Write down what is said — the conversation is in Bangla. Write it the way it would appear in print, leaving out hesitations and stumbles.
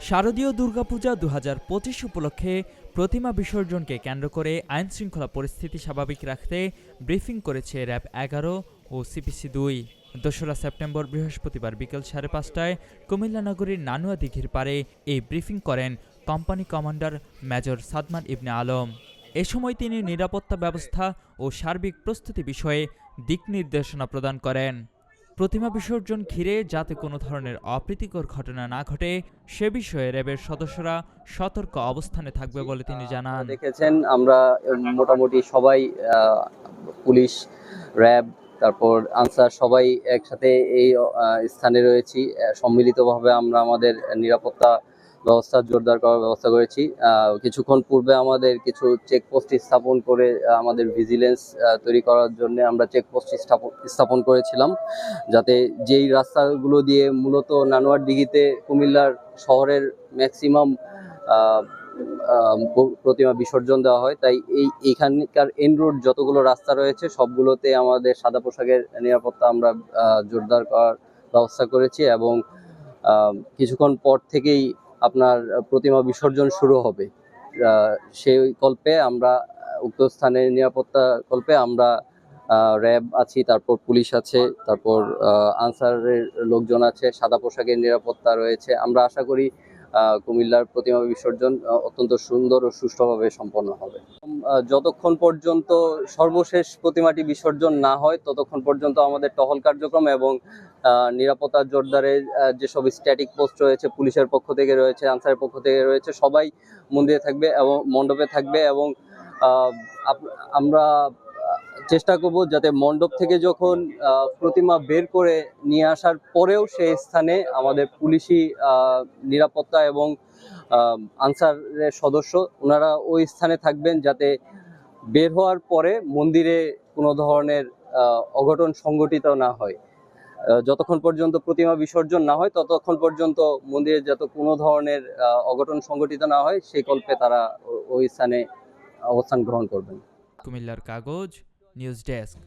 শারদীয় দুর্গাপূজা 2025 উপলক্ষে প্রতিমা বিসর্জনকে কেন্দ্র করে আইনশৃঙ্খলা পরিস্থিতি স্বাভাবিক রাখতে ব্রিফিং করেছে র্যাব 11 ও সিপিসি 2। 2রা সেপ্টেম্বর বৃহস্পতিবার বিকেল 5:30টায় কুমিল্লা নগরীর নানুয়া দিঘির পাড়ে এই ব্রিফিং করেন কোম্পানি কমান্ডার মেজর সাদমান ইবনে আলম। এ সময় তিনি নিরাপত্তা ব্যবস্থা ও সার্বিক প্রস্তুতি বিষয়ে দিক নির্দেশনা প্রদান করেন। প্রতিমা বিসর্জন ঘিরে যাতে কোনো ধরনের অপ্রীতিকর ঘটনা না ঘটে সে বিষয়ে র্যাবের সদস্যরা সতর্ক অবস্থানে থাকবে বলে তিনি জানান। দেখেছেন আমরা মোটামুটি সবাই পুলিশ, র্যাব, তারপর আনসার সবাই একসাথে এই স্থানে রয়েছি। সম্মিলিতভাবে আমরা আমাদের নিরাপত্তা ব্যবস্থা জোরদার করার ব্যবস্থা করেছি। কিছুক্ষণ পূর্বে আমাদের কিছু চেকপোস্ট স্থাপন করে আমাদের ভিজিলেন্স তৈরি করার জন্য আমরা চেকপোস্ট স্থাপন করেছিলাম, যাতে যেই রাস্তাগুলো দিয়ে মূলত নানুয়ার দিঘিতে কুমিল্লার শহরের ম্যাক্সিমাম প্রতিমা বিসর্জন দেওয়া হয়, তাই এইখানকার এন্ড রোড যতগুলো রাস্তা রয়েছে সবগুলোতে আমাদের সাদা পোশাকের নিরাপত্তা আমরা জোরদার করার ব্যবস্থা করেছি এবং কিছুক্ষণ পর থেকেই আপনার প্রতিমা বিসর্জন শুরু হবে। সেই কল্পে আমরা উক্ত স্থানের নিরাপত্তা কল্পে আমরা র্যাব আছি, তারপর পুলিশ আছে, তারপর আনসারের লোকজন আছে, সাদা পোশাকের নিরাপত্তা রয়েছে। আমরা আশা করি কুমিল্লার প্রতিমা বিসর্জন অত্যন্ত সুন্দর ও সুষ্ঠুভাবে সম্পন্ন হবে। যতক্ষণ পর্যন্ত সর্বশেষ প্রতিমাটি বিসর্জন না হয় ততক্ষণ পর্যন্ত আমাদের টহল কার্যক্রম এবং নিরাপত্তা জোরদারের যেসব স্ট্যাটিক পোস্ট রয়েছে, পুলিশের পক্ষ থেকে রয়েছে, আনসারের পক্ষ থেকে রয়েছে, সবাই মন্দিরে থাকবে এবং মণ্ডপে থাকবে এবং আমরা চেষ্টা করব যাতে মণ্ডপ থেকে যখন প্রতিমা বের করে নিয়ে আসার পরেও সেই স্থানে আমাদের পুলিশি নিরাপত্তা এবং আনসারের সদস্য ওনারা ওই স্থানে থাকবেন, যাতে বের হওয়ার পরে মন্দিরে কোনো ধরনের অঘটন সংঘটিত না হয়। যতক্ষণ পর্যন্ত প্রতিমা বিসর্জন না হয় ততক্ষণ পর্যন্ত মন্দিরে যাতে কোনো ধরনের অঘটন সংঘটিত না হয় সেই কল্পে তারা ওই স্থানে অবস্থান গ্রহণ করবেন। কুমিল্লার কাগজ নিউজ ডেস্ক।